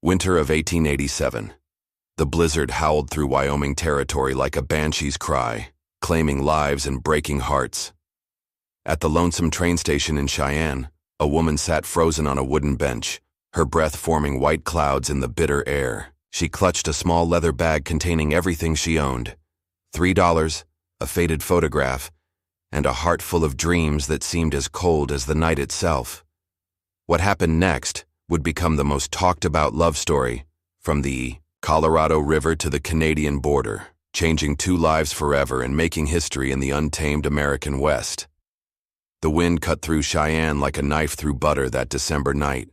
Winter of 1887. The blizzard howled through Wyoming Territory like a banshee's cry, claiming lives and breaking hearts. At the lonesome train station in Cheyenne, a woman sat frozen on a wooden bench, her breath forming white clouds in the bitter air. She clutched a small leather bag containing everything she owned: $3, a faded photograph, and a heart full of dreams that seemed as cold as the night itself. What happened next would become the most talked-about love story, from the Colorado River to the Canadian border, changing two lives forever and making history in the untamed American West. The wind cut through Cheyenne like a knife through butter that December night.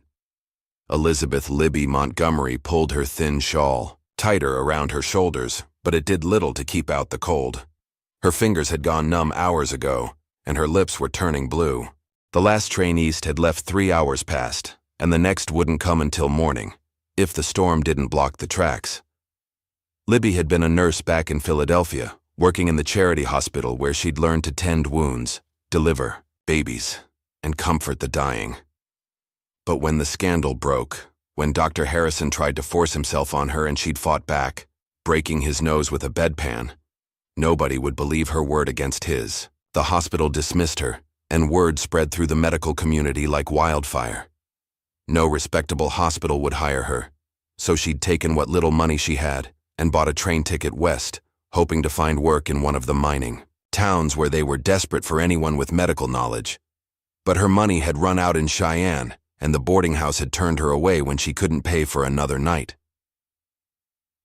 Elizabeth "Libby" Montgomery pulled her thin shawl tighter around her shoulders, but it did little to keep out the cold. Her fingers had gone numb hours ago, and her lips were turning blue. The last train east had left 3 hours past, and the next wouldn't come until morning, if the storm didn't block the tracks. Libby had been a nurse back in Philadelphia, working in the charity hospital where she'd learned to tend wounds, deliver babies, and comfort the dying. But when the scandal broke, when Dr. Harrison tried to force himself on her and she'd fought back, breaking his nose with a bedpan, nobody would believe her word against his. The hospital dismissed her, and word spread through the medical community like wildfire. No respectable hospital would hire her, so she'd taken what little money she had and bought a train ticket west, hoping to find work in one of the mining towns where they were desperate for anyone with medical knowledge. But her money had run out in Cheyenne, and the boarding house had turned her away when she couldn't pay for another night.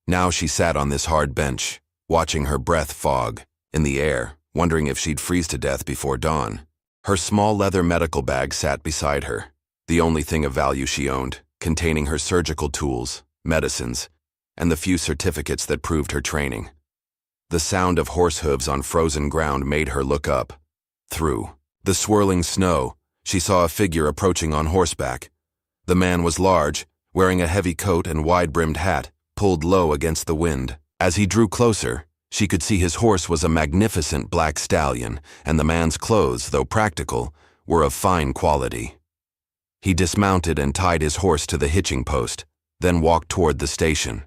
Now she sat on this hard bench, watching her breath fog in the air, wondering if she'd freeze to death before dawn. Her small leather medical bag sat beside her, the only thing of value she owned, containing her surgical tools, medicines, and the few certificates that proved her training. The sound of horse hooves on frozen ground made her look up. Through the swirling snow, she saw a figure approaching on horseback. The man was large, wearing a heavy coat and wide-brimmed hat, pulled low against the wind. As he drew closer, she could see his horse was a magnificent black stallion, and the man's clothes, though practical, were of fine quality. He dismounted and tied his horse to the hitching post, then walked toward the station.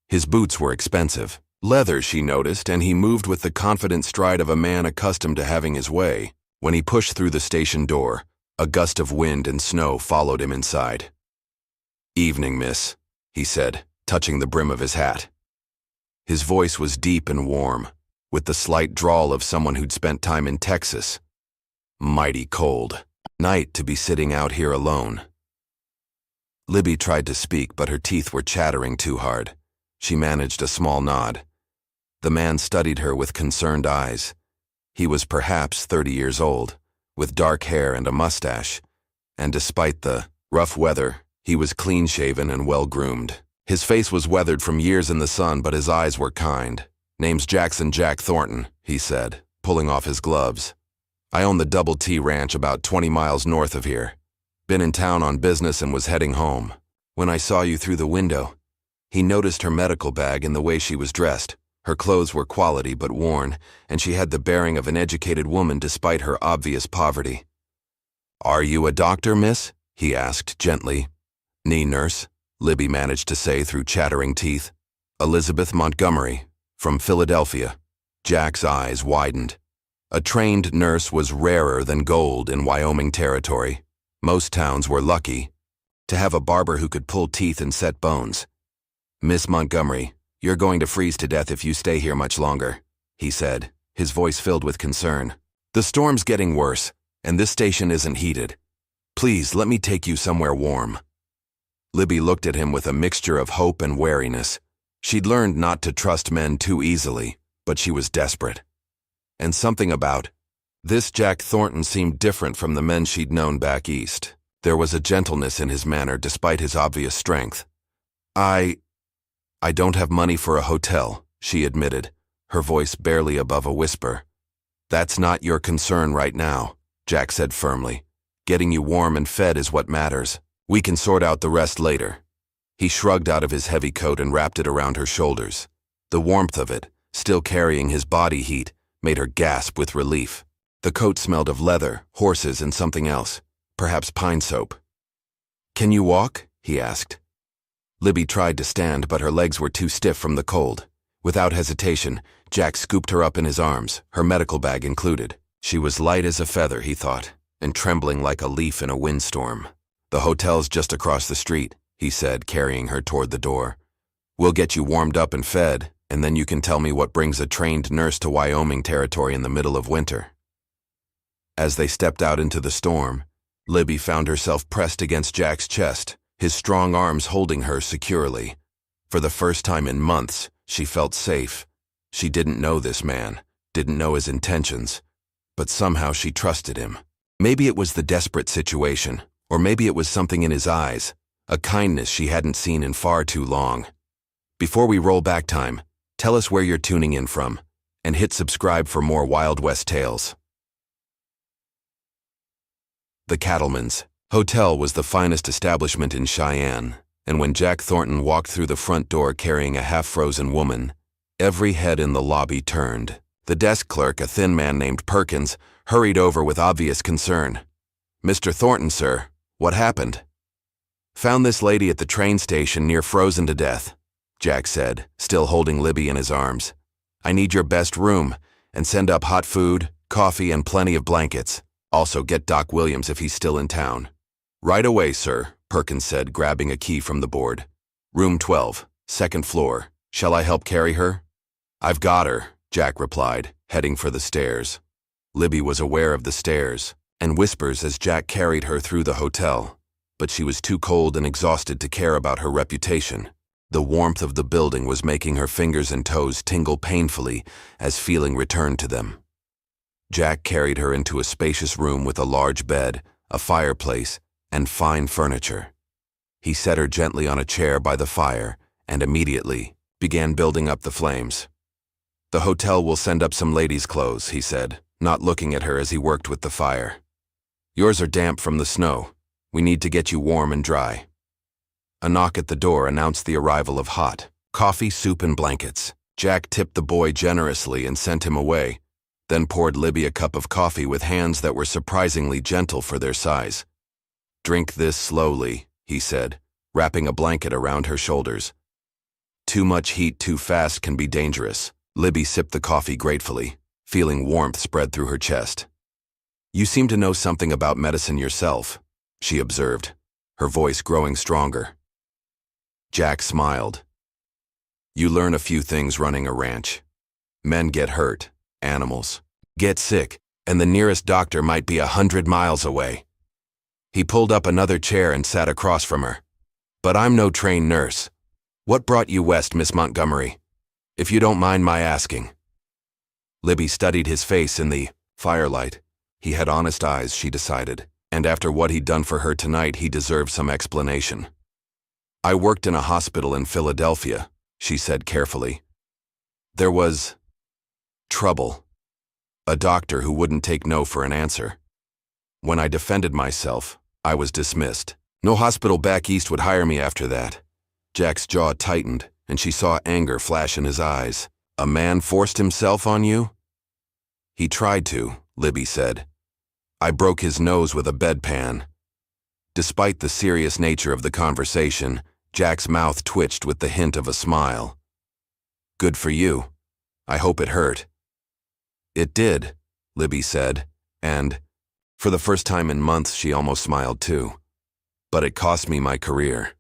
His boots were expensive. Leather, she noticed, and he moved with the confident stride of a man accustomed to having his way. When he pushed through the station door, a gust of wind and snow followed him inside. "Evening, miss," he said, touching the brim of his hat. His voice was deep and warm, with the slight drawl of someone who'd spent time in Texas. "Mighty cold night to be sitting out here alone." Libby tried to speak, but her teeth were chattering too hard. She managed a small nod. The man studied her with concerned eyes. He was perhaps 30 years old, with dark hair and a mustache, and despite the rough weather, he was clean-shaven and well-groomed. His face was weathered from years in the sun, but his eyes were kind. "Name's Jack Thornton," he said, pulling off his gloves. "I own the Double T Ranch about 20 miles north of here. Been in town on business and was heading home. When I saw you through the window." He noticed her medical bag and the way she was dressed. Her clothes were quality but worn, and she had the bearing of an educated woman despite her obvious poverty. "Are you a doctor, miss?" he asked gently. "Nee, nurse," Libby managed to say through chattering teeth. "Elizabeth Montgomery, from Philadelphia." Jack's eyes widened. A trained nurse was rarer than gold in Wyoming Territory. Most towns were lucky to have a barber who could pull teeth and set bones. "Miss Montgomery, you're going to freeze to death if you stay here much longer," he said, his voice filled with concern. "The storm's getting worse, and this station isn't heated. Please, let me take you somewhere warm." Libby looked at him with a mixture of hope and wariness. She'd learned not to trust men too easily, but she was desperate. And something about this Jack Thornton seemed different from the men she'd known back east. There was a gentleness in his manner despite his obvious strength. I don't have money for a hotel," she admitted, her voice barely above a whisper. "That's not your concern right now," Jack said firmly. "Getting you warm and fed is what matters. We can sort out the rest later." He shrugged out of his heavy coat and wrapped it around her shoulders. The warmth of it, still carrying his body heat, made her gasp with relief. The coat smelled of leather, horses, and something else, perhaps pine soap. "Can you walk?" he asked. Libby tried to stand, but her legs were too stiff from the cold. Without hesitation, Jack scooped her up in his arms, her medical bag included. She was light as a feather, he thought, and trembling like a leaf in a windstorm. "The hotel's just across the street," he said, carrying her toward the door. "We'll get you warmed up and fed, and then you can tell me what brings a trained nurse to Wyoming Territory in the middle of winter." As they stepped out into the storm, Libby found herself pressed against Jack's chest, his strong arms holding her securely. For the first time in months, she felt safe. She didn't know this man, didn't know his intentions, but somehow she trusted him. Maybe it was the desperate situation, or maybe it was something in his eyes, a kindness she hadn't seen in far too long. Before we roll back time, tell us where you're tuning in from, and hit subscribe for more Wild West tales. The Cattleman's Hotel was the finest establishment in Cheyenne, and when Jack Thornton walked through the front door carrying a half-frozen woman, every head in the lobby turned. The desk clerk, a thin man named Perkins, hurried over with obvious concern. "Mr. Thornton, sir, what happened?" "Found this lady at the train station near frozen to death," Jack said, still holding Libby in his arms. "I need your best room, and send up hot food, coffee, and plenty of blankets. Also get Doc Williams if he's still in town." "Right away, sir," Perkins said, grabbing a key from the board. "Room 12, second floor. Shall I help carry her?" "I've got her," Jack replied, heading for the stairs. Libby was aware of the stairs, and whispers as Jack carried her through the hotel, but she was too cold and exhausted to care about her reputation. The warmth of the building was making her fingers and toes tingle painfully as feeling returned to them. Jack carried her into a spacious room with a large bed, a fireplace, and fine furniture. He set her gently on a chair by the fire and immediately began building up the flames. "The hotel will send up some ladies' clothes," he said, not looking at her as he worked with the fire. "Yours are damp from the snow. We need to get you warm and dry." A knock at the door announced the arrival of hot coffee, soup, and blankets. Jack tipped the boy generously and sent him away, then poured Libby a cup of coffee with hands that were surprisingly gentle for their size. "Drink this slowly," he said, wrapping a blanket around her shoulders. "Too much heat too fast can be dangerous." Libby sipped the coffee gratefully, feeling warmth spread through her chest. "You seem to know something about medicine yourself," she observed, her voice growing stronger. Jack smiled. "You learn a few things running a ranch. Men get hurt, animals get sick, and the nearest doctor might be 100 miles away." He pulled up another chair and sat across from her. "But I'm no trained nurse. What brought you west, Miss Montgomery? If you don't mind my asking." Libby studied his face in the firelight. He had honest eyes, she decided, and after what he'd done for her tonight, he deserved some explanation. "I worked in a hospital in Philadelphia," she said carefully. "There was trouble. A doctor who wouldn't take no for an answer. When I defended myself, I was dismissed. No hospital back east would hire me after that." Jack's jaw tightened, and she saw anger flash in his eyes. "A man forced himself on you?" "He tried to," Libby said. "I broke his nose with a bedpan." Despite the serious nature of the conversation, Jack's mouth twitched with the hint of a smile. "Good for you. I hope it hurt." "It did," Libby said, and, for the first time in months, she almost smiled too. "But it cost me my career.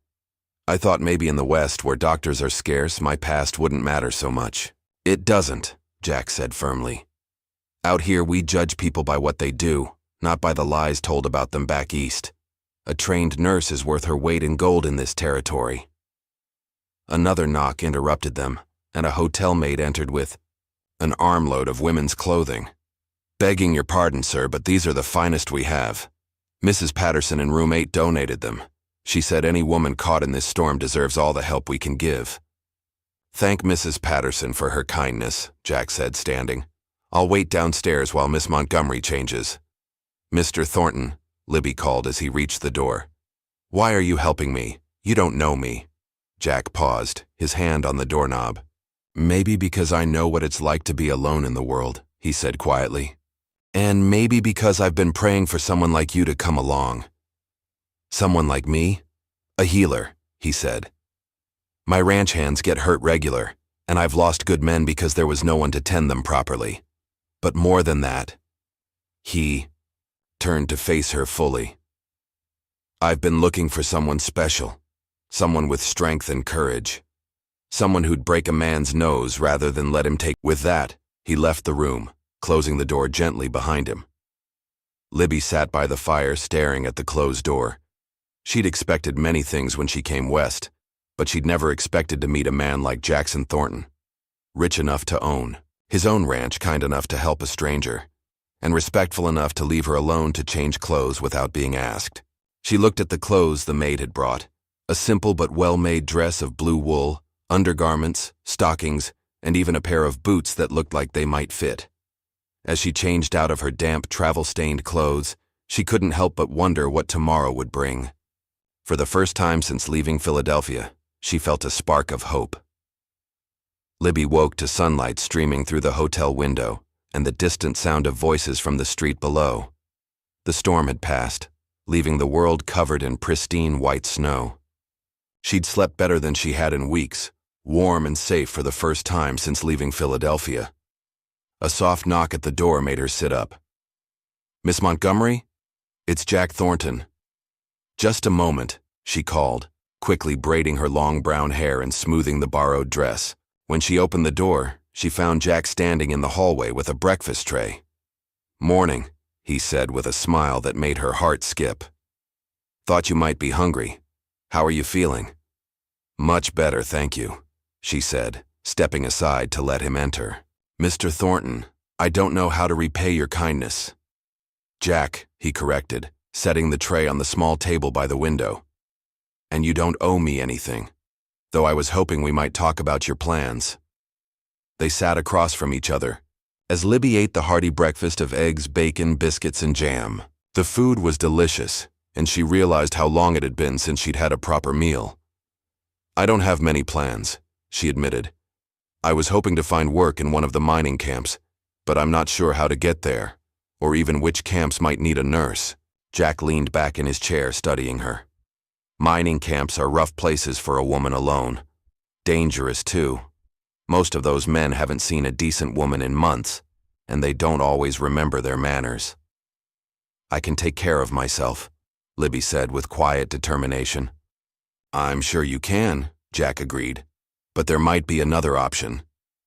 I thought maybe in the West, where doctors are scarce, my past wouldn't matter so much." "It doesn't," Jack said firmly. "Out here, we judge people by what they do, not by the lies told about them back east. A trained nurse is worth her weight in gold in this territory." Another knock interrupted them, and a hotel maid entered with an armload of women's clothing. "Begging your pardon, sir, but these are the finest we have. Mrs. Patterson in room 8 donated them. She said any woman caught in this storm deserves all the help we can give." "Thank Mrs. Patterson for her kindness," Jack said, standing. "I'll wait downstairs while Miss Montgomery changes." "Mr. Thornton," Libby called as he reached the door. "Why are you helping me? You don't know me." Jack paused, his hand on the doorknob. "Maybe because I know what it's like to be alone in the world," he said quietly. "And maybe because I've been praying for someone like you to come along." "Someone like me?" "A healer," he said. My ranch hands get hurt regular, and I've lost good men because there was no one to tend them properly. But more than that, he turned to face her fully. I've been looking for someone special, someone with strength and courage, someone who'd break a man's nose rather than let him take. With that, he left the room, closing the door gently behind him. Libby sat by the fire staring at the closed door. She'd expected many things when she came west, but she'd never expected to meet a man like Jack Thornton. Rich enough to own his own ranch, kind enough to help a stranger, and respectful enough to leave her alone to change clothes without being asked. She looked at the clothes the maid had brought, a simple but well-made dress of blue wool, undergarments, stockings, and even a pair of boots that looked like they might fit. As she changed out of her damp, travel-stained clothes, she couldn't help but wonder what tomorrow would bring. For the first time since leaving Philadelphia, she felt a spark of hope. Libby woke to sunlight streaming through the hotel window and the distant sound of voices from the street below. The storm had passed, leaving the world covered in pristine white snow. She'd slept better than she had in weeks, warm and safe for the first time since leaving Philadelphia. A soft knock at the door made her sit up. "Miss Montgomery? It's Jack Thornton." "Just a moment," she called, quickly braiding her long brown hair and smoothing the borrowed dress. When she opened the door, she found Jack standing in the hallway with a breakfast tray. "Morning," he said with a smile that made her heart skip. "Thought you might be hungry. How are you feeling?" "Much better, thank you," she said, stepping aside to let him enter. "Mr. Thornton, I don't know how to repay your kindness." "Jack," he corrected, setting the tray on the small table by the window. "And you don't owe me anything, though I was hoping we might talk about your plans." They sat across from each other, as Libby ate the hearty breakfast of eggs, bacon, biscuits, and jam. The food was delicious, and she realized how long it had been since she'd had a proper meal. "I don't have many plans," she admitted. "I was hoping to find work in one of the mining camps, but I'm not sure how to get there, or even which camps might need a nurse." Jack leaned back in his chair, studying her. "Mining camps are rough places for a woman alone. Dangerous, too. Most of those men haven't seen a decent woman in months, and they don't always remember their manners." "I can take care of myself," Libby said with quiet determination. "I'm sure you can," Jack agreed. "But there might be another option.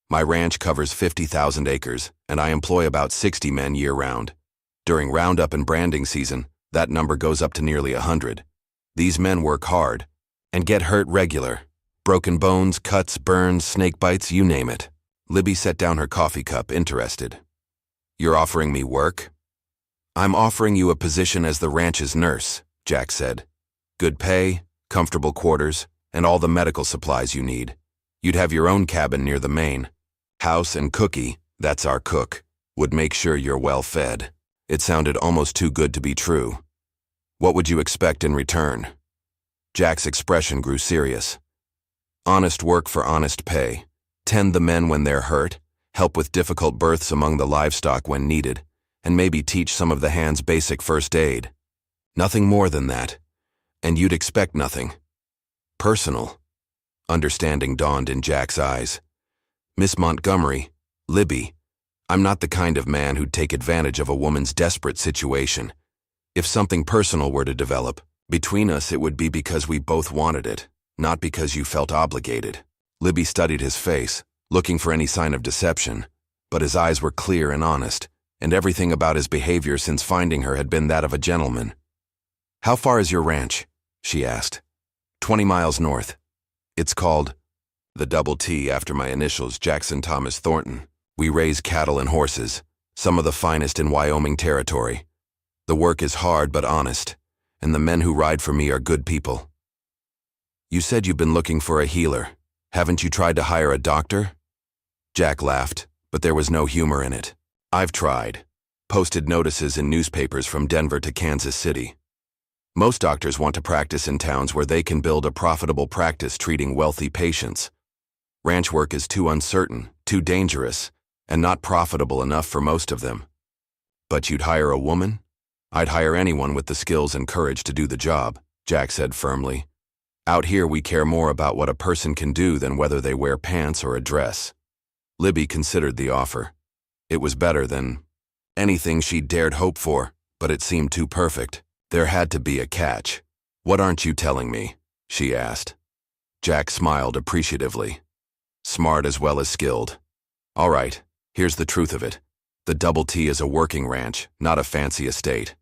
My ranch covers 50,000 acres, and I employ about 60 men year-round. During roundup and branding season, that number goes up to nearly 100. These men work hard and get hurt regular. Broken bones, cuts, burns, snake bites, you name it." Libby set down her coffee cup, interested. "You're offering me work?" "I'm offering you a position as the ranch's nurse," Jack said. "Good pay, comfortable quarters, and all the medical supplies you need. You'd have your own cabin near the main. House and Cookie, that's our cook, would make sure you're well fed." It sounded almost too good to be true. "What would you expect in return?" Jack's expression grew serious. "Honest work for honest pay. Tend the men when they're hurt, help with difficult births among the livestock when needed, and maybe teach some of the hands basic first aid. Nothing more than that. And you'd expect nothing personal." Understanding dawned in Jack's eyes. "Miss Montgomery, Libby, I'm not the kind of man who'd take advantage of a woman's desperate situation. If something personal were to develop between us, it would be because we both wanted it, not because you felt obligated." Libby studied his face, looking for any sign of deception, but his eyes were clear and honest, and everything about his behavior since finding her had been that of a gentleman. "How far is your ranch?" she asked. 20 miles north. It's called the Double T after my initials, Jackson Thomas Thornton. We raise cattle and horses, some of the finest in Wyoming Territory. The work is hard but honest, and the men who ride for me are good people." "You said you've been looking for a healer. Haven't you tried to hire a doctor?" Jack laughed, but there was no humor in it. "I've tried. Posted notices in newspapers from Denver to Kansas City. Most doctors want to practice in towns where they can build a profitable practice treating wealthy patients. Ranch work is too uncertain, too dangerous, and not profitable enough for most of them. But you'd hire a woman? I'd hire anyone with the skills and courage to do the job," Jack said firmly. Out here we care more about what a person can do than whether they wear pants or a dress. Libby considered the offer. It was better than anything she'd dared hope for, but it seemed too perfect. There had to be a catch. "What aren't you telling me?" she asked. Jack smiled appreciatively. Smart as well as skilled. "All right, here's the truth of it. The Double T is a working ranch, not a fancy estate.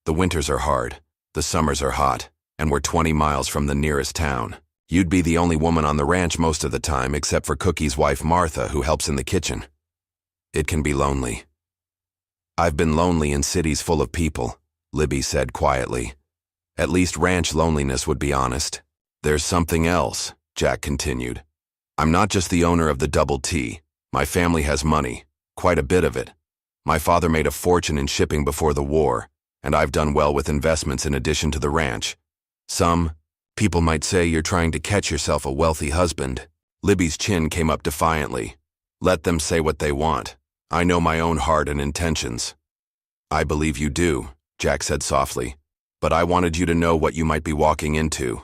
The winters are hard, the summers are hot, and we're 20 miles from the nearest town. You'd be the only woman on the ranch most of the time except for Cookie's wife Martha, who helps in the kitchen. It can be lonely." "I've been lonely in cities full of people," Libby said quietly. "At least ranch loneliness would be honest." "There's something else," Jack continued. "I'm not just the owner of the Double T. My family has money, quite a bit of it. My father made a fortune in shipping before the war, and I've done well with investments in addition to the ranch. Some people might say you're trying to catch yourself a wealthy husband." Libby's chin came up defiantly. "Let them say what they want. I know my own heart and intentions." "I believe you do," Jack said softly, "but I wanted you to know what you might be walking into."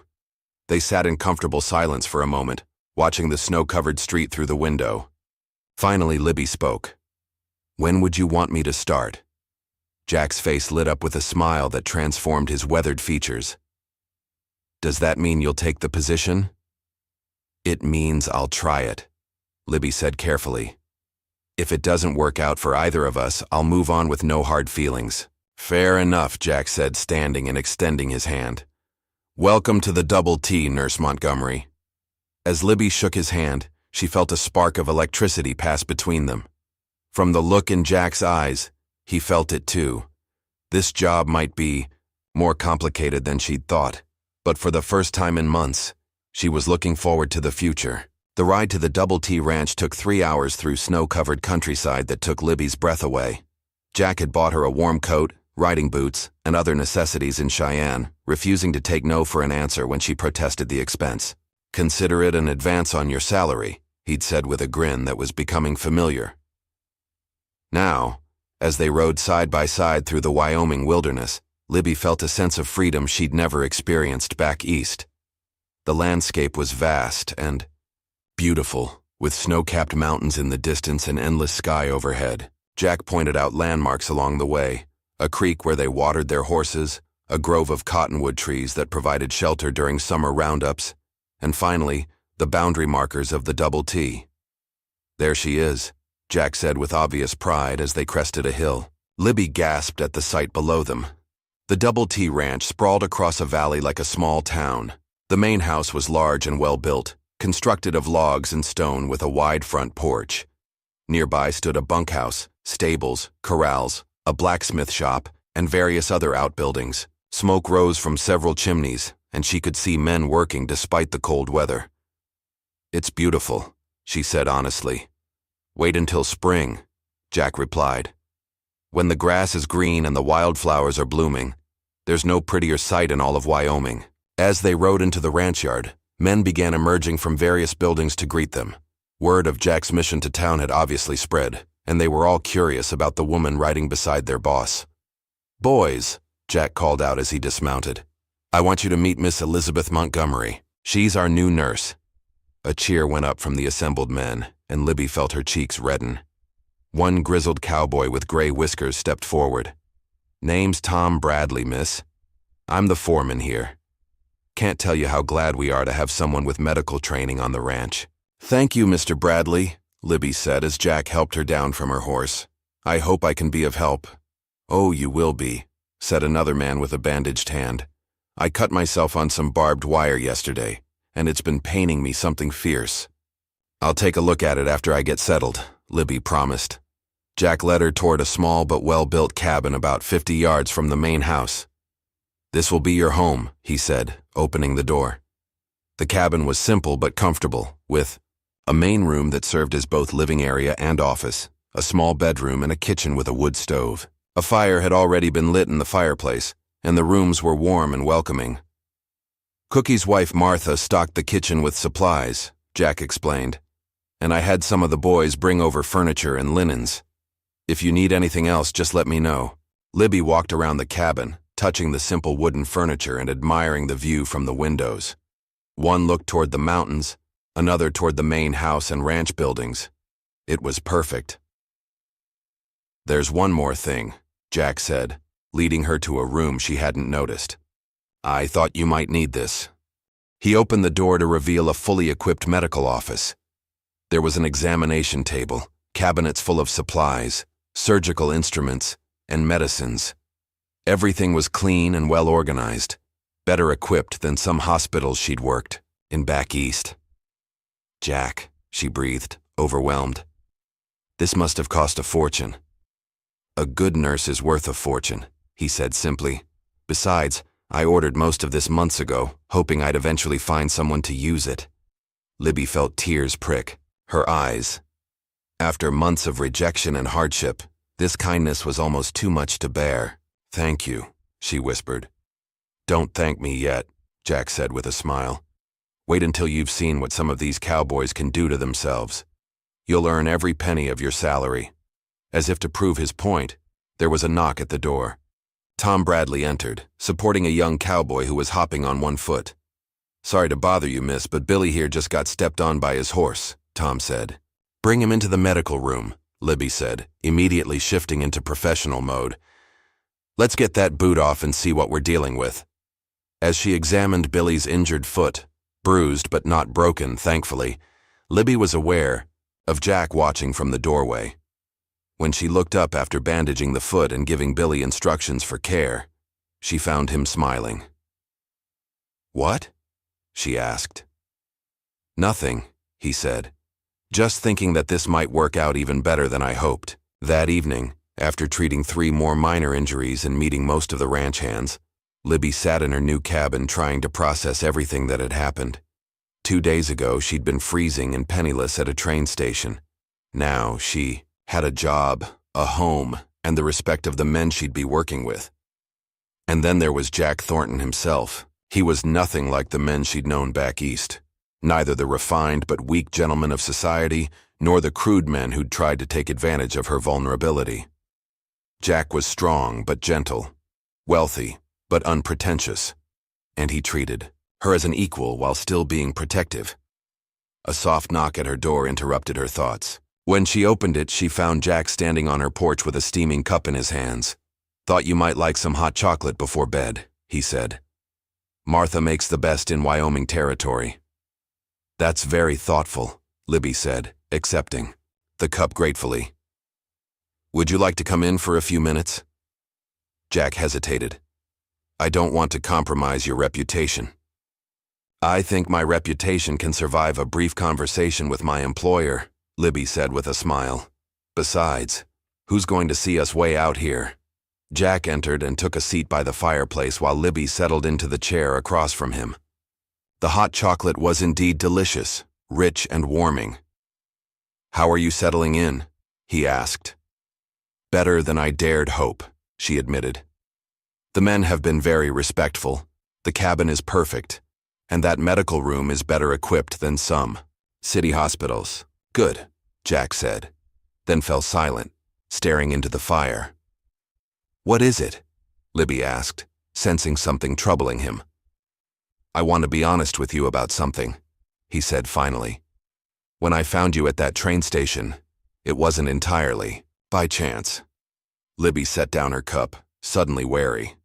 They sat in comfortable silence for a moment, watching the snow-covered street through the window. Finally, Libby spoke. "When would you want me to start?" Jack's face lit up with a smile that transformed his weathered features. "Does that mean you'll take the position?" "It means I'll try it," Libby said carefully. "If it doesn't work out for either of us, I'll move on with no hard feelings." "Fair enough," Jack said, standing and extending his hand. "Welcome to the Double T, Nurse Montgomery." As Libby shook his hand, she felt a spark of electricity pass between them. From the look in Jack's eyes, he felt it too. This job might be more complicated than she'd thought, but for the first time in months, she was looking forward to the future. The ride to the Double T Ranch took 3 hours through snow-covered countryside that took Libby's breath away. Jack had bought her a warm coat, riding boots, and other necessities in Cheyenne, refusing to take no for an answer when she protested the expense. "Consider it an advance on your salary," he'd said with a grin that was becoming familiar. Now, as they rode side by side through the Wyoming wilderness, Libby felt a sense of freedom she'd never experienced back east. The landscape was vast and beautiful, with snow-capped mountains in the distance and endless sky overhead. Jack pointed out landmarks along the way, a creek where they watered their horses, a grove of cottonwood trees that provided shelter during summer roundups, and finally, the boundary markers of the Double T. "There she is," Jack said with obvious pride as they crested a hill. Libby gasped at the sight below them. The Double T Ranch sprawled across a valley like a small town. The main house was large and well-built, constructed of logs and stone with a wide front porch. Nearby stood a bunkhouse, stables, corrals, a blacksmith shop, and various other outbuildings. Smoke rose from several chimneys, and she could see men working despite the cold weather. "It's beautiful," she said honestly. "Wait until spring," Jack replied. "When the grass is green and the wildflowers are blooming, there's no prettier sight in all of Wyoming." As they rode into the ranch yard, men began emerging from various buildings to greet them. Word of Jack's mission to town had obviously spread, and they were all curious about the woman riding beside their boss. "Boys," Jack called out as he dismounted, "I want you to meet Miss Elizabeth Montgomery. She's our new nurse." A cheer went up from the assembled men, and Libby felt her cheeks redden. One grizzled cowboy with gray whiskers stepped forward. "Name's Tom Bradley, miss. I'm the foreman here. Can't tell you how glad we are to have someone with medical training on the ranch." "Thank you, Mr. Bradley," Libby said as Jack helped her down from her horse. "I hope I can be of help." "Oh, you will be," said another man with a bandaged hand. "I cut myself on some barbed wire yesterday, and it's been paining me something fierce." "I'll take a look at it after I get settled," Libby promised. Jack led her toward a small but well-built cabin about 50 yards from the main house. "This will be your home," he said, opening the door. The cabin was simple but comfortable, with a main room that served as both living area and office, a small bedroom, and a kitchen with a wood stove. A fire had already been lit in the fireplace, and the rooms were warm and welcoming. "Cookie's wife Martha stocked the kitchen with supplies," Jack explained, "and I had some of the boys bring over furniture and linens. If you need anything else, just let me know." Libby walked around the cabin, touching the simple wooden furniture and admiring the view from the windows. One looked toward the mountains, another toward the main house and ranch buildings. It was perfect. "There's one more thing," Jack said, leading her to a room she hadn't noticed. "I thought you might need this." He opened the door to reveal a fully equipped medical office. There was an examination table, cabinets full of supplies, surgical instruments, and medicines. Everything was clean and well organized, better equipped than some hospitals she'd worked in back east. "Jack," she breathed, overwhelmed. "This must have cost a fortune." "A good nurse is worth a fortune," he said simply. "Besides, I ordered most of this months ago, hoping I'd eventually find someone to use it." Libby felt tears prick her eyes. After months of rejection and hardship, this kindness was almost too much to bear. "Thank you," she whispered. "Don't thank me yet," Jack said with a smile. "Wait until you've seen what some of these cowboys can do to themselves. You'll earn every penny of your salary." As if to prove his point, there was a knock at the door. Tom Bradley entered, supporting a young cowboy who was hopping on one foot. "Sorry to bother you, miss, but Billy here just got stepped on by his horse," Tom said. "Bring him into the medical room," Libby said, immediately shifting into professional mode. "Let's get that boot off and see what we're dealing with." As she examined Billy's injured foot, bruised but not broken, thankfully, Libby was aware of Jack watching from the doorway. When she looked up after bandaging the foot and giving Billy instructions for care, she found him smiling. "What?" she asked. "Nothing," he said. "Just thinking that this might work out even better than I hoped." That evening, after treating 3 more minor injuries and meeting most of the ranch hands, Libby sat in her new cabin trying to process everything that had happened. 2 days ago, she'd been freezing and penniless at a train station. Now she had a job, a home, and the respect of the men she'd be working with. And then there was Jack Thornton himself. He was nothing like the men she'd known back east. Neither the refined but weak gentlemen of society, nor the crude men who'd tried to take advantage of her vulnerability. Jack was strong but gentle, wealthy but unpretentious, and he treated her as an equal while still being protective. A soft knock at her door interrupted her thoughts. When she opened it, she found Jack standing on her porch with a steaming cup in his hands. "Thought you might like some hot chocolate before bed," he said. "Martha makes the best in Wyoming Territory." "That's very thoughtful," Libby said, accepting the cup gratefully. "Would you like to come in for a few minutes?" Jack hesitated. "I don't want to compromise your reputation." "I think my reputation can survive a brief conversation with my employer," Libby said with a smile. "Besides, who's going to see us way out here?" Jack entered and took a seat by the fireplace while Libby settled into the chair across from him. The hot chocolate was indeed delicious, rich and warming. "How are you settling in?" he asked. "Better than I dared hope," she admitted. "The men have been very respectful, the cabin is perfect, and that medical room is better equipped than some city hospitals." "Good," Jack said, then fell silent, staring into the fire. "What is it?" Libby asked, sensing something troubling him. "I want to be honest with you about something," he said finally. "When I found you at that train station, it wasn't entirely by chance." Libby set down her cup, suddenly wary.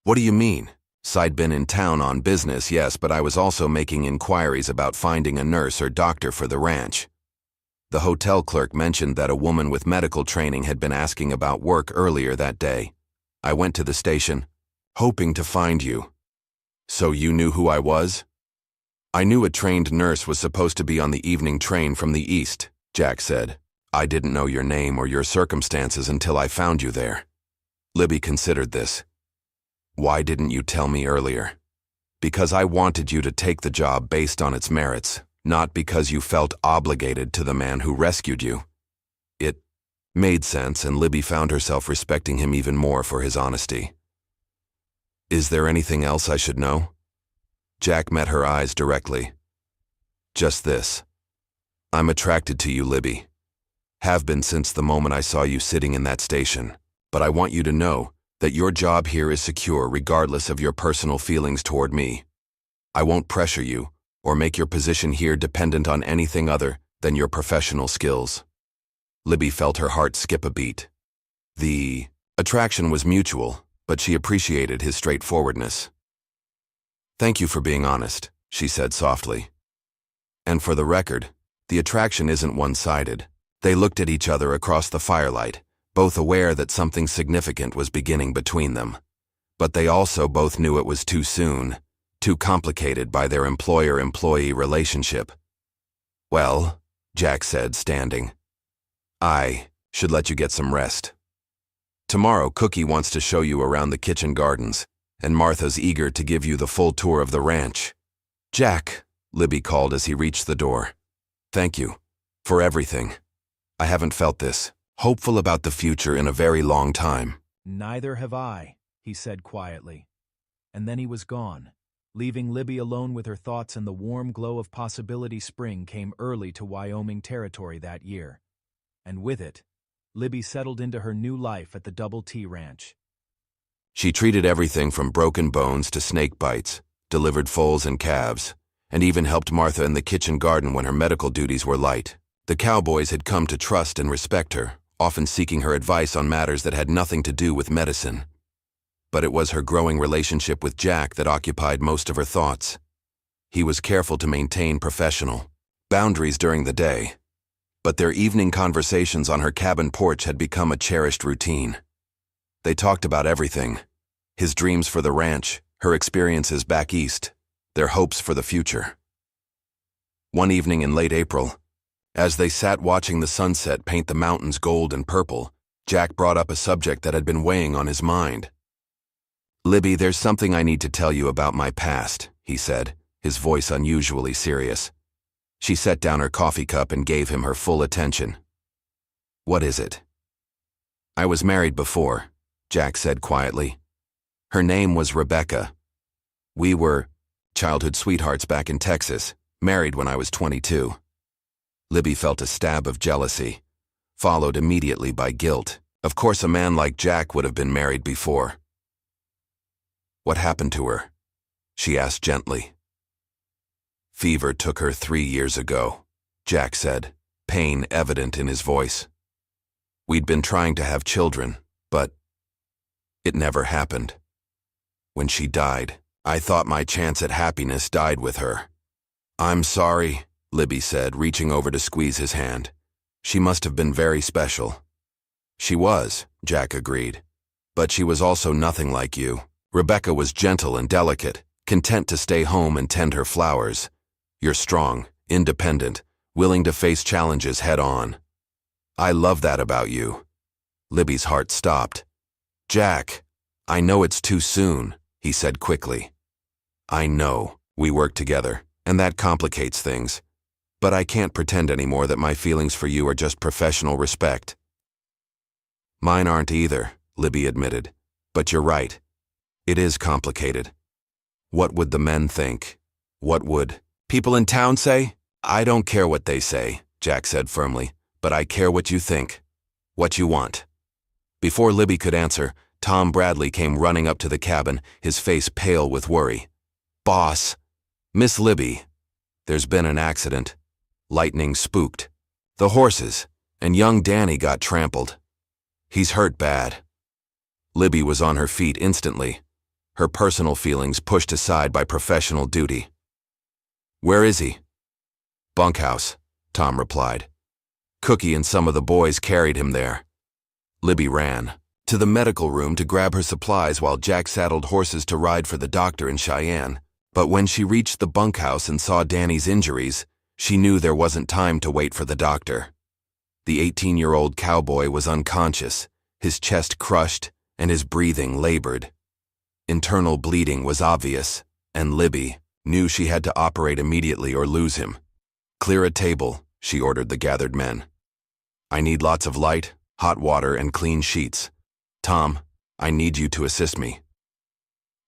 "What do you mean?" "I'd been in town on business, yes, but I was also making inquiries about finding a nurse or doctor for the ranch. The hotel clerk mentioned that a woman with medical training had been asking about work earlier that day. I went to the station, hoping to find you." "So you knew who I was?" "I knew a trained nurse was supposed to be on the evening train from the east," Jack said. "I didn't know your name or your circumstances until I found you there." Libby considered this. "Why didn't you tell me earlier?" "Because I wanted you to take the job based on its merits, not because you felt obligated to the man who rescued you." It made sense, and Libby found herself respecting him even more for his honesty. "Is there anything else I should know?" Jack met her eyes directly. "Just this. I'm attracted to you, Libby. Have been since the moment I saw you sitting in that station, but I want you to know that your job here is secure regardless of your personal feelings toward me. I won't pressure you or make your position here dependent on anything other than your professional skills. Libby felt her heart skip a beat. The attraction was mutual, but she appreciated his straightforwardness. Thank you for being honest, she said softly. And for the record, the attraction isn't one-sided. They looked at each other across the firelight, both aware that something significant was beginning between them. But they also both knew it was too soon, too complicated by their employer-employee relationship. Well, Jack said, standing, I should let you get some rest. Tomorrow, Cookie wants to show you around the kitchen gardens, and Martha's eager to give you the full tour of the ranch. Jack, Libby called as he reached the door. Thank you for everything. I haven't felt this hopeful about the future in a very long time. Neither have I, he said quietly. And then he was gone, leaving Libby alone with her thoughts, and the warm glow of possibility. Spring came early to Wyoming Territory that year. And with it, Libby settled into her new life at the Double T Ranch. She treated everything from broken bones to snake bites, delivered foals and calves, and even helped Martha in the kitchen garden when her medical duties were light. The Cowboys had come to trust and respect her, often seeking her advice on matters that had nothing to do with medicine. But it was her growing relationship with Jack that occupied most of her thoughts. He was careful to maintain professional boundaries during the day, but their evening conversations on her cabin porch had become a cherished routine. They talked about everything: his dreams for the ranch, her experiences back east, their hopes for the future. One evening in late April, as they sat watching the sunset paint the mountains gold and purple, Jack brought up a subject that had been weighing on his mind. Libby, there's something I need to tell you about my past, he said, his voice unusually serious. She set down her coffee cup and gave him her full attention. What is it? I was married before, Jack said quietly. Her name was Rebecca. We were childhood sweethearts back in Texas, married when I was 22. Libby felt a stab of jealousy, followed immediately by guilt. Of course, a man like Jack would have been married before. What happened to her? She asked gently. Fever took her 3 years ago, Jack said, pain evident in his voice. We'd been trying to have children, but it never happened. When she died, I thought my chance at happiness died with her. I'm sorry, Libby said, reaching over to squeeze his hand. She must have been very special. She was, Jack agreed. But she was also nothing like you. Rebecca was gentle and delicate, content to stay home and tend her flowers. You're strong, independent, willing to face challenges head on. I love that about you. Libby's heart stopped. Jack, I know it's too soon, he said quickly. I know, we work together, and that complicates things. But I can't pretend anymore that my feelings for you are just professional respect. Mine aren't either, Libby admitted. But you're right. It is complicated. What would the men think? What would people in town say? I don't care what they say, Jack said firmly, but I care what you think, what you want. Before Libby could answer, Tom Bradley came running up to the cabin, his face pale with worry. Boss, Miss Libby, there's been an accident. Lightning spooked. The horses, and young Danny got trampled. He's hurt bad. Libby was on her feet instantly, her personal feelings pushed aside by professional duty. Where is he? Bunkhouse, Tom replied. Cookie and some of the boys carried him there. Libby ran to the medical room to grab her supplies while Jack saddled horses to ride for the doctor in Cheyenne. But when she reached the bunkhouse and saw Danny's injuries, she knew there wasn't time to wait for the doctor. The 18-year-old cowboy was unconscious, his chest crushed and his breathing labored. Internal bleeding was obvious, and Libby knew she had to operate immediately or lose him. Clear a table, she ordered the gathered men. I need lots of light, hot water, and clean sheets. Tom, I need you to assist me.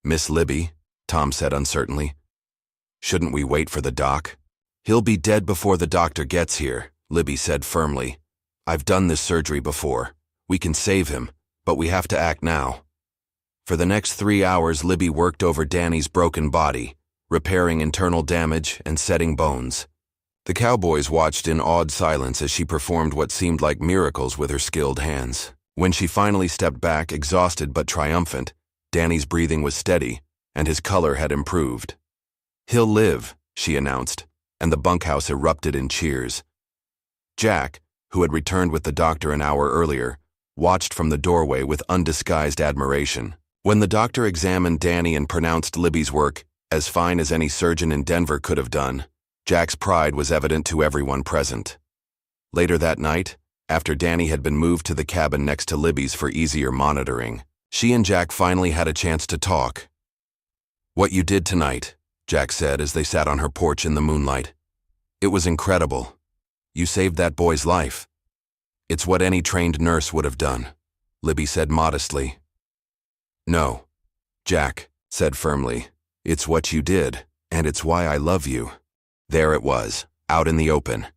Miss Libby, Tom said uncertainly. Shouldn't we wait for the doc? He'll be dead before the doctor gets here, Libby said firmly. I've done this surgery before. We can save him, but we have to act now. For the next 3 hours, Libby worked over Danny's broken body, repairing internal damage and setting bones. The cowboys watched in awed silence as she performed what seemed like miracles with her skilled hands. When she finally stepped back, exhausted but triumphant, Danny's breathing was steady, and his color had improved. "He'll live," she announced, and the bunkhouse erupted in cheers. Jack, who had returned with the doctor an hour earlier, watched from the doorway with undisguised admiration. When the doctor examined Danny and pronounced Libby's work as fine as any surgeon in Denver could have done, Jack's pride was evident to everyone present. Later that night, after Danny had been moved to the cabin next to Libby's for easier monitoring, she and Jack finally had a chance to talk. "What you did tonight," Jack said as they sat on her porch in the moonlight. "It was incredible. You saved that boy's life." "It's what any trained nurse would have done," Libby said modestly. "No," Jack said firmly. "It's what you did, and it's why I love you." There it was, out in the open.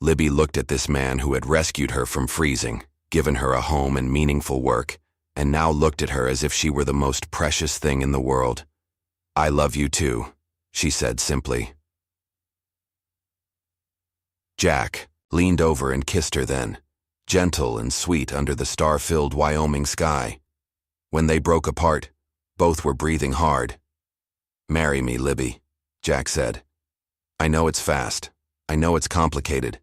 Libby looked at this man who had rescued her from freezing, given her a home and meaningful work, and now looked at her as if she were the most precious thing in the world. "I love you too," she said simply. Jack leaned over and kissed her then, gentle and sweet under the star-filled Wyoming sky. When they broke apart, both were breathing hard. "Marry me, Libby," Jack said. "I know it's fast. I know it's complicated.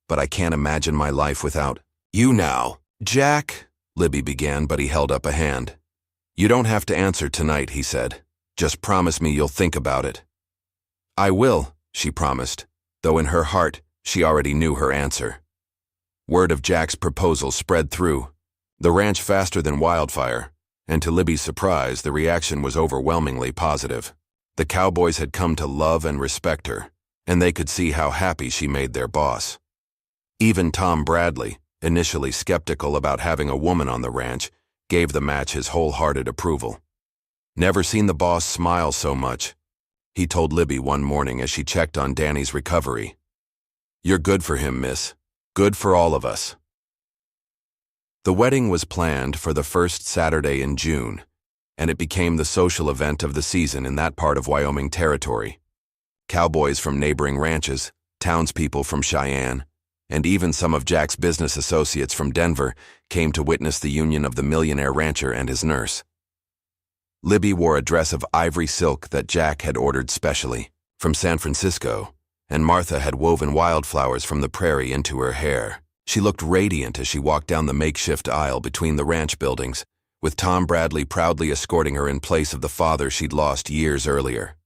But I can't imagine my life without you now." "Jack," Libby began, but he held up a hand. "You don't have to answer tonight," he said. "Just promise me you'll think about it." "I will," she promised, though in her heart she already knew her answer. Word of Jack's proposal spread through the ranch faster than wildfire, and to Libby's surprise, the reaction was overwhelmingly positive. The cowboys had come to love and respect her, and they could see how happy she made their boss. Even Tom Bradley, initially skeptical about having a woman on the ranch, gave the match his wholehearted approval. "Never seen the boss smile so much," he told Libby one morning as she checked on Danny's recovery. "You're good for him, miss. Good for all of us." The wedding was planned for the first Saturday in June, and it became the social event of the season in that part of Wyoming Territory. Cowboys from neighboring ranches, townspeople from Cheyenne, and even some of Jack's business associates from Denver came to witness the union of the millionaire rancher and his nurse. Libby wore a dress of ivory silk that Jack had ordered specially from San Francisco, and Martha had woven wildflowers from the prairie into her hair. She looked radiant as she walked down the makeshift aisle between the ranch buildings, with Tom Bradley proudly escorting her in place of the father she'd lost years earlier.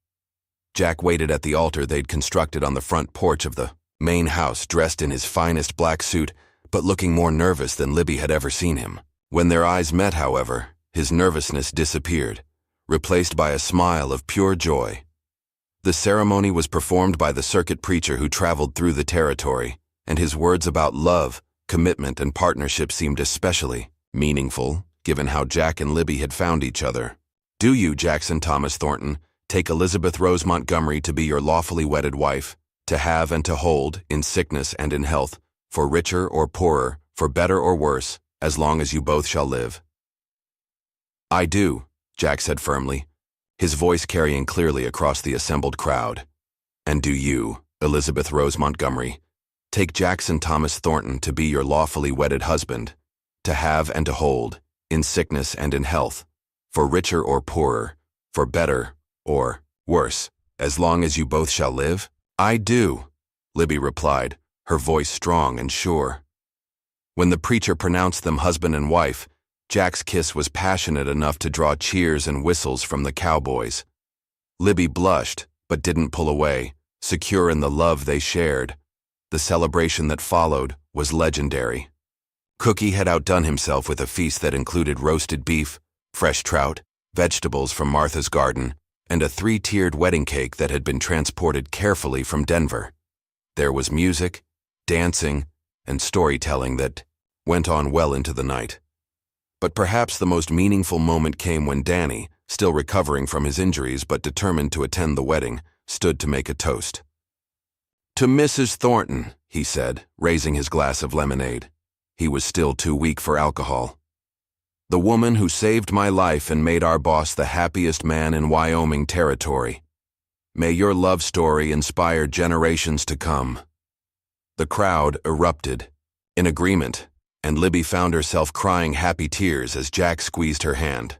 Jack waited at the altar they'd constructed on the front porch of the main house, dressed in his finest black suit, but looking more nervous than Libby had ever seen him. When their eyes met, however, his nervousness disappeared, replaced by a smile of pure joy. The ceremony was performed by the circuit preacher who traveled through the territory, and his words about love, commitment, and partnership seemed especially meaningful, given how Jack and Libby had found each other. "Do you, Jackson Thomas Thornton, take Elizabeth Rose Montgomery to be your lawfully wedded wife, to have and to hold, in sickness and in health, for richer or poorer, for better or worse, as long as you both shall live?" "I do," Jack said firmly, his voice carrying clearly across the assembled crowd. "And do you, Elizabeth Rose Montgomery, take Jackson Thomas Thornton to be your lawfully wedded husband, to have and to hold, in sickness and in health, for richer or poorer, for better or worse, as long as you both shall live?" "I do," Libby replied, her voice strong and sure. When the preacher pronounced them husband and wife, Jack's kiss was passionate enough to draw cheers and whistles from the cowboys. Libby blushed, but didn't pull away, secure in the love they shared. The celebration that followed was legendary. Cookie had outdone himself with a feast that included roasted beef, fresh trout, vegetables from Martha's garden, and a 3-tiered wedding cake that had been transported carefully from Denver. There was music, dancing, and storytelling that went on well into the night. But perhaps the most meaningful moment came when Danny, still recovering from his injuries but determined to attend the wedding, stood to make a toast. "To Mrs. Thornton," he said, raising his glass of lemonade. He was still too weak for alcohol. "The woman who saved my life and made our boss the happiest man in Wyoming Territory. May your love story inspire generations to come." The crowd erupted, in agreement, and Libby found herself crying happy tears as Jack squeezed her hand.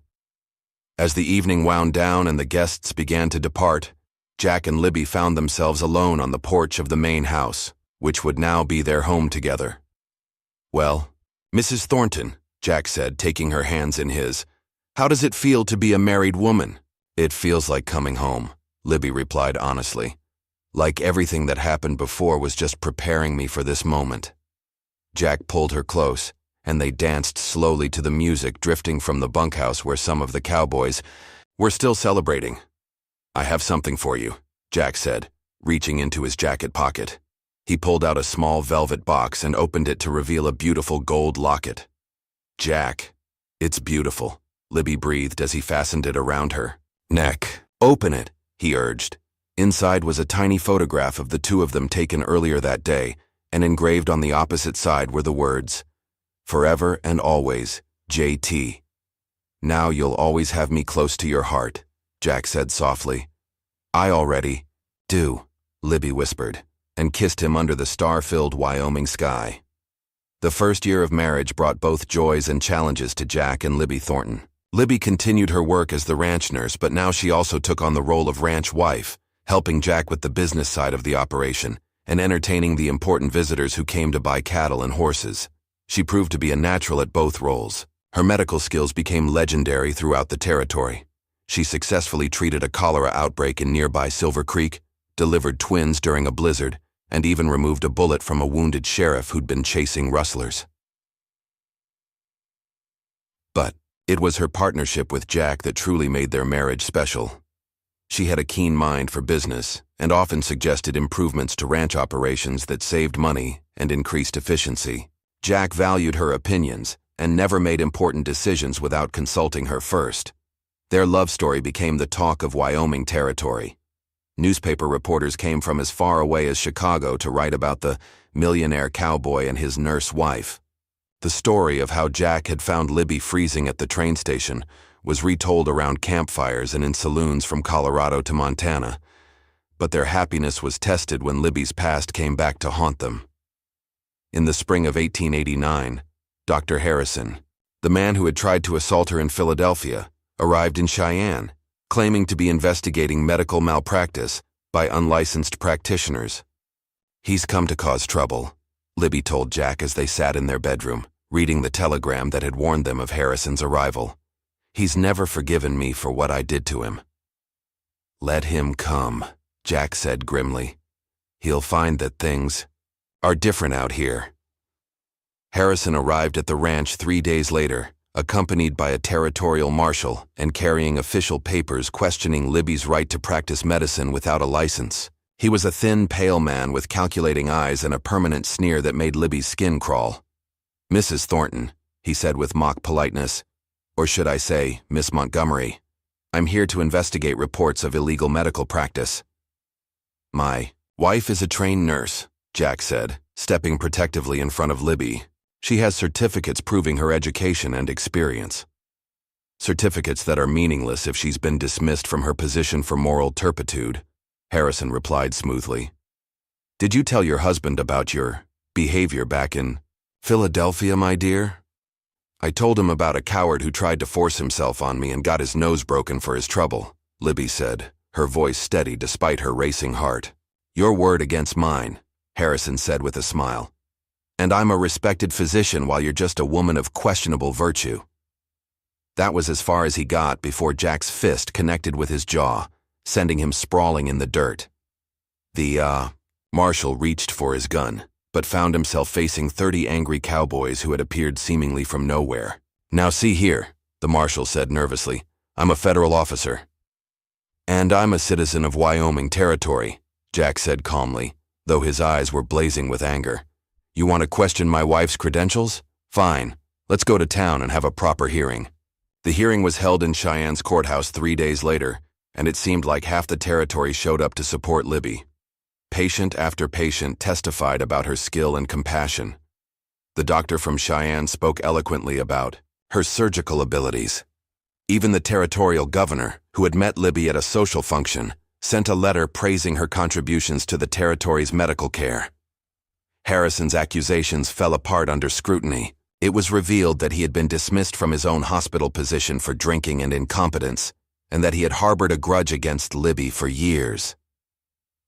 As the evening wound down and the guests began to depart, Jack and Libby found themselves alone on the porch of the main house, which would now be their home together. "Well, Mrs. Thornton," Jack said, taking her hands in his, "how does it feel to be a married woman?" "It feels like coming home," Libby replied honestly. "Like everything that happened before was just preparing me for this moment." Jack pulled her close, and they danced slowly to the music drifting from the bunkhouse where some of the cowboys were still celebrating. "I have something for you," Jack said, reaching into his jacket pocket. He pulled out a small velvet box and opened it to reveal a beautiful gold locket. "Jack, it's beautiful," Libby breathed as he fastened it around her neck. "Open it," he urged. Inside was a tiny photograph of the two of them taken earlier that day, and engraved on the opposite side were the words, "Forever and always, JT." "Now you'll always have me close to your heart," Jack said softly. "I already do," Libby whispered, and kissed him under the star-filled Wyoming sky. The first year of marriage brought both joys and challenges to Jack and Libby Thornton. Libby continued her work as the ranch nurse, but now she also took on the role of ranch wife, helping Jack with the business side of the operation and entertaining the important visitors who came to buy cattle and horses. She proved to be a natural at both roles. Her medical skills became legendary throughout the territory. She successfully treated a cholera outbreak in nearby Silver Creek, delivered twins during a blizzard, and even removed a bullet from a wounded sheriff who'd been chasing rustlers. But it was her partnership with Jack that truly made their marriage special. She had a keen mind for business and often suggested improvements to ranch operations that saved money and increased efficiency. Jack valued her opinions and never made important decisions without consulting her first. Their love story became the talk of Wyoming Territory. Newspaper reporters came from as far away as Chicago to write about the millionaire cowboy and his nurse wife. The story of how Jack had found Libby freezing at the train station was retold around campfires and in saloons from Colorado to Montana, but their happiness was tested when Libby's past came back to haunt them. In the spring of 1889, Dr. Harrison, the man who had tried to assault her in Philadelphia, arrived in Cheyenne, claiming to be investigating medical malpractice by unlicensed practitioners. "He's come to cause trouble," Libby told Jack as they sat in their bedroom, reading the telegram that had warned them of Harrison's arrival. "He's never forgiven me for what I did to him." "Let him come," Jack said grimly. "He'll find that things are different out here." Harrison arrived at the ranch 3 days later, accompanied by a territorial marshal and carrying official papers questioning Libby's right to practice medicine without a license. He was a thin, pale man with calculating eyes and a permanent sneer that made Libby's skin crawl. "Mrs. Thornton," he said with mock politeness, "or should I say, Miss Montgomery, I'm here to investigate reports of illegal medical practice." "My wife is a trained nurse," Jack said, stepping protectively in front of Libby. "She has certificates proving her education and experience." "Certificates that are meaningless if she's been dismissed from her position for moral turpitude," Harrison replied smoothly. "Did you tell your husband about your behavior back in Philadelphia, my dear?" "I told him about a coward who tried to force himself on me and got his nose broken for his trouble," Libby said, her voice steady despite her racing heart. "Your word against mine," Harrison said with a smile. "And I'm a respected physician while you're just a woman of questionable virtue." That was as far as he got before Jack's fist connected with his jaw, sending him sprawling in the dirt. The marshal reached for his gun, but found himself facing 30 angry cowboys who had appeared seemingly from nowhere. "Now see here," the marshal said nervously, "I'm a federal officer." "And I'm a citizen of Wyoming Territory," Jack said calmly, though his eyes were blazing with anger. "You want to question my wife's credentials? Fine. Let's go to town and have a proper hearing." The hearing was held in Cheyenne's courthouse 3 days later, and it seemed like half the territory showed up to support Libby. Patient after patient testified about her skill and compassion. The doctor from Cheyenne spoke eloquently about her surgical abilities. Even the territorial governor, who had met Libby at a social function, sent a letter praising her contributions to the territory's medical care. Harrison's accusations fell apart under scrutiny. It was revealed that he had been dismissed from his own hospital position for drinking and incompetence, and that he had harbored a grudge against Libby for years.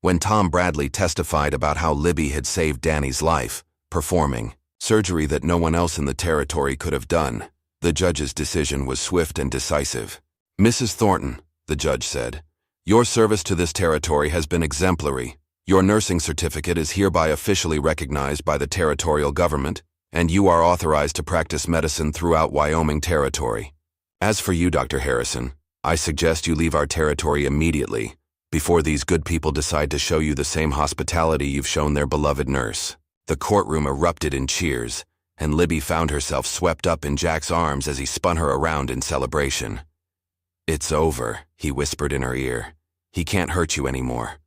When Tom Bradley testified about how Libby had saved Danny's life, performing surgery that no one else in the territory could have done, the judge's decision was swift and decisive. "Mrs. Thornton," the judge said, "your service to this territory has been exemplary. Your nursing certificate is hereby officially recognized by the territorial government, and you are authorized to practice medicine throughout Wyoming Territory. As for you, Dr. Harrison, I suggest you leave our territory immediately, before these good people decide to show you the same hospitality you've shown their beloved nurse." The courtroom erupted in cheers, and Libby found herself swept up in Jack's arms as he spun her around in celebration. "It's over," he whispered in her ear. "He can't hurt you anymore."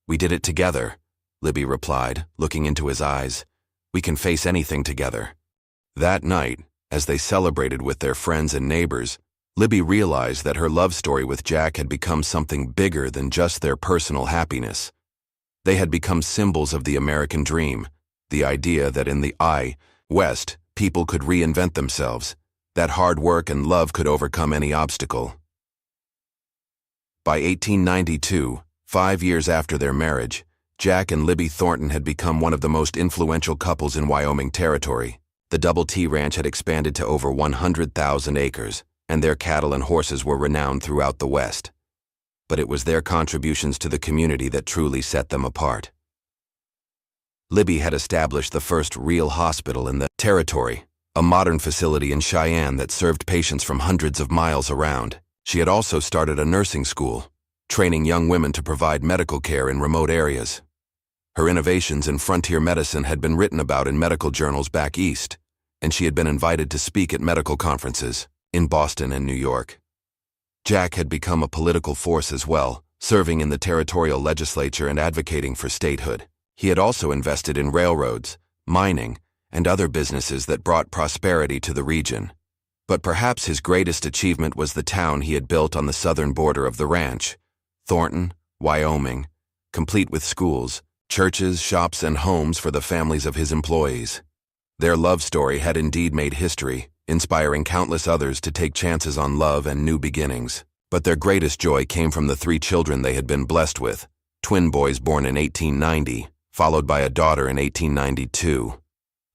"We did it together," Libby replied, looking into his eyes. "We can face anything together." That night, as they celebrated with their friends and neighbors, Libby realized that her love story with Jack had become something bigger than just their personal happiness. They had become symbols of the American dream, the idea that in the West, people could reinvent themselves, that hard work and love could overcome any obstacle. By 1892, 5 years after their marriage, Jack and Libby Thornton had become one of the most influential couples in Wyoming Territory. The Double T Ranch had expanded to over 100,000 acres, and their cattle and horses were renowned throughout the West. But it was their contributions to the community that truly set them apart. Libby had established the first real hospital in the territory, a modern facility in Cheyenne that served patients from hundreds of miles around. She had also started a nursing school, training young women to provide medical care in remote areas. Her innovations in frontier medicine had been written about in medical journals back east, and she had been invited to speak at medical conferences in Boston and New York. Jack had become a political force as well, serving in the territorial legislature and advocating for statehood. He had also invested in railroads, mining, and other businesses that brought prosperity to the region. But perhaps his greatest achievement was the town he had built on the southern border of the ranch, Thornton, Wyoming, complete with schools, churches, shops, and homes for the families of his employees. Their love story had indeed made history, inspiring countless others to take chances on love and new beginnings. But their greatest joy came from the 3 children they had been blessed with, twin boys born in 1890, followed by a daughter in 1892.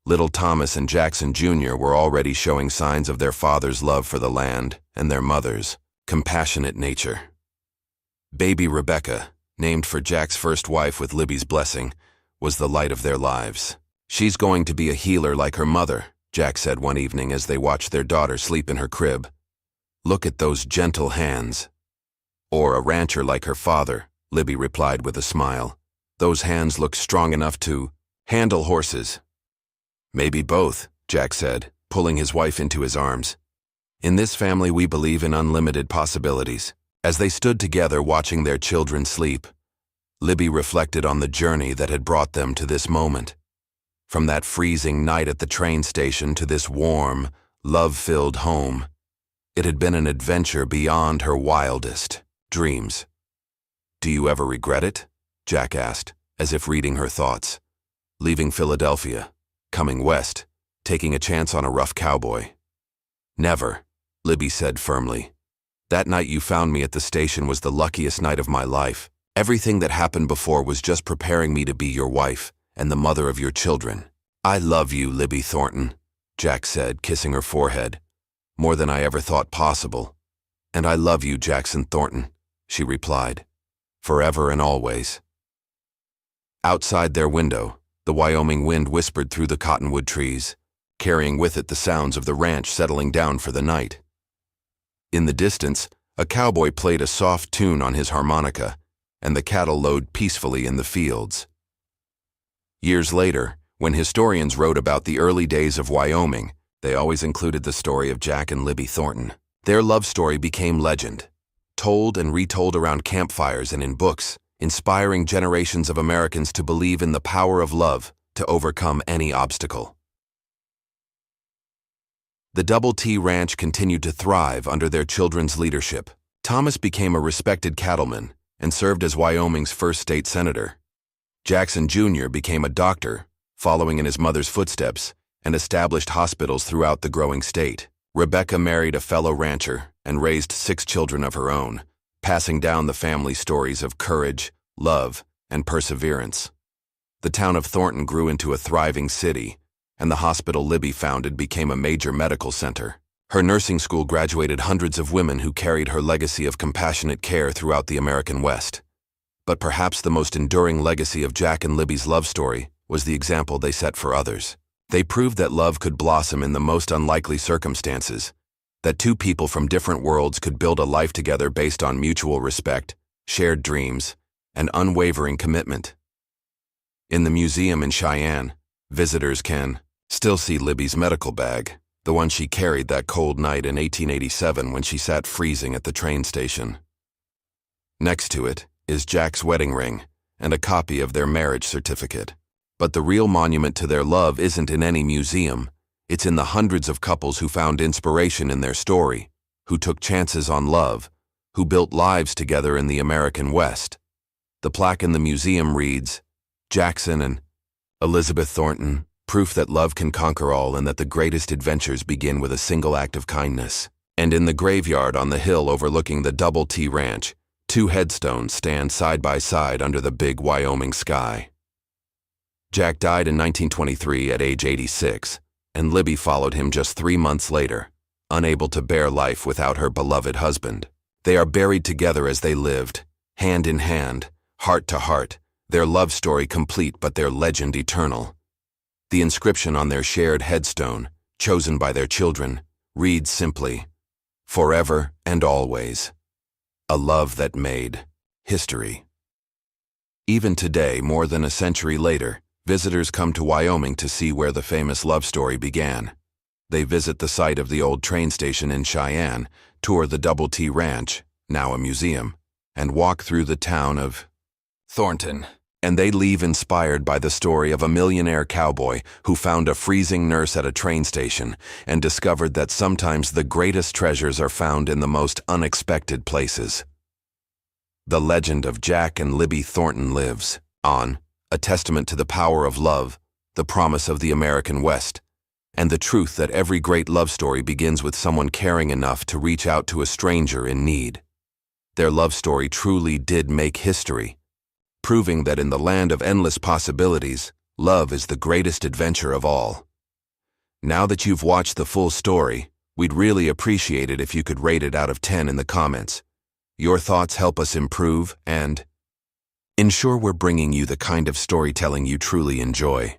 Little Thomas and Jackson Jr. were already showing signs of their father's love for the land and their mother's compassionate nature. Baby Rebecca, named for Jack's first wife with Libby's blessing, was the light of their lives. "She's going to be a healer like her mother," Jack said one evening as they watched their daughter sleep in her crib. "Look at those gentle hands." "Or a rancher like her father," Libby replied with a smile. "Those hands look strong enough to handle horses." "Maybe both," Jack said, pulling his wife into his arms. "In this family we believe in unlimited possibilities." As they stood together watching their children sleep, Libby reflected on the journey that had brought them to this moment. From that freezing night at the train station to this warm, love-filled home, it had been an adventure beyond her wildest dreams. "Do you ever regret it?" Jack asked, as if reading her thoughts. "Leaving Philadelphia, coming west, taking a chance on a rough cowboy." "Never," Libby said firmly. "That night you found me at the station was the luckiest night of my life. Everything that happened before was just preparing me to be your wife and the mother of your children." "I love you, Libby Thornton," Jack said, kissing her forehead, "more than I ever thought possible." "And I love you, Jackson Thornton," she replied, "forever and always." Outside their window, the Wyoming wind whispered through the cottonwood trees, carrying with it the sounds of the ranch settling down for the night. In the distance, a cowboy played a soft tune on his harmonica, and the cattle lowed peacefully in the fields. Years later, when historians wrote about the early days of Wyoming, they always included the story of Jack and Libby Thornton. Their love story became legend, told and retold around campfires and in books, inspiring generations of Americans to believe in the power of love to overcome any obstacle. The Double T Ranch continued to thrive under their children's leadership. Thomas became a respected cattleman, and served as Wyoming's first state senator. Jackson Jr. became a doctor, following in his mother's footsteps, and established hospitals throughout the growing state. Rebecca married a fellow rancher and raised 6 children of her own, passing down the family stories of courage, love, and perseverance. The town of Thornton grew into a thriving city, and the hospital Libby founded became a major medical center. Her nursing school graduated hundreds of women who carried her legacy of compassionate care throughout the American West. But perhaps the most enduring legacy of Jack and Libby's love story was the example they set for others. They proved that love could blossom in the most unlikely circumstances, that 2 people from different worlds could build a life together based on mutual respect, shared dreams, and unwavering commitment. In the museum in Cheyenne, visitors can still see Libby's medical bag, the one she carried that cold night in 1887 when she sat freezing at the train station. Next to it is Jack's wedding ring and a copy of their marriage certificate. But the real monument to their love isn't in any museum. It's in the hundreds of couples who found inspiration in their story, who took chances on love, who built lives together in the American West. The plaque in the museum reads, Jackson and Elizabeth Thornton, proof that love can conquer all and that the greatest adventures begin with a single act of kindness. And in the graveyard on the hill overlooking the Double T Ranch, 2 headstones stand side by side under the big Wyoming sky. Jack died in 1923 at age 86, and Libby followed him just 3 months later, unable to bear life without her beloved husband. They are buried together as they lived, hand in hand, heart to heart, their love story complete but their legend eternal. The inscription on their shared headstone, chosen by their children, reads simply, Forever and always. A love that made history. Even today, more than a century later, visitors come to Wyoming to see where the famous love story began. They visit the site of the old train station in Cheyenne, tour the Double T Ranch, now a museum, and walk through the town of Thornton. And they leave inspired by the story of a millionaire cowboy who found a freezing nurse at a train station and discovered that sometimes the greatest treasures are found in the most unexpected places. The legend of Jack and Libby Thornton lives on, a testament to the power of love, the promise of the American West, and the truth that every great love story begins with someone caring enough to reach out to a stranger in need. Their love story truly did make history, proving that in the land of endless possibilities, love is the greatest adventure of all. Now that you've watched the full story, we'd really appreciate it if you could rate it out of 10 in the comments. Your thoughts help us improve and ensure we're bringing you the kind of storytelling you truly enjoy.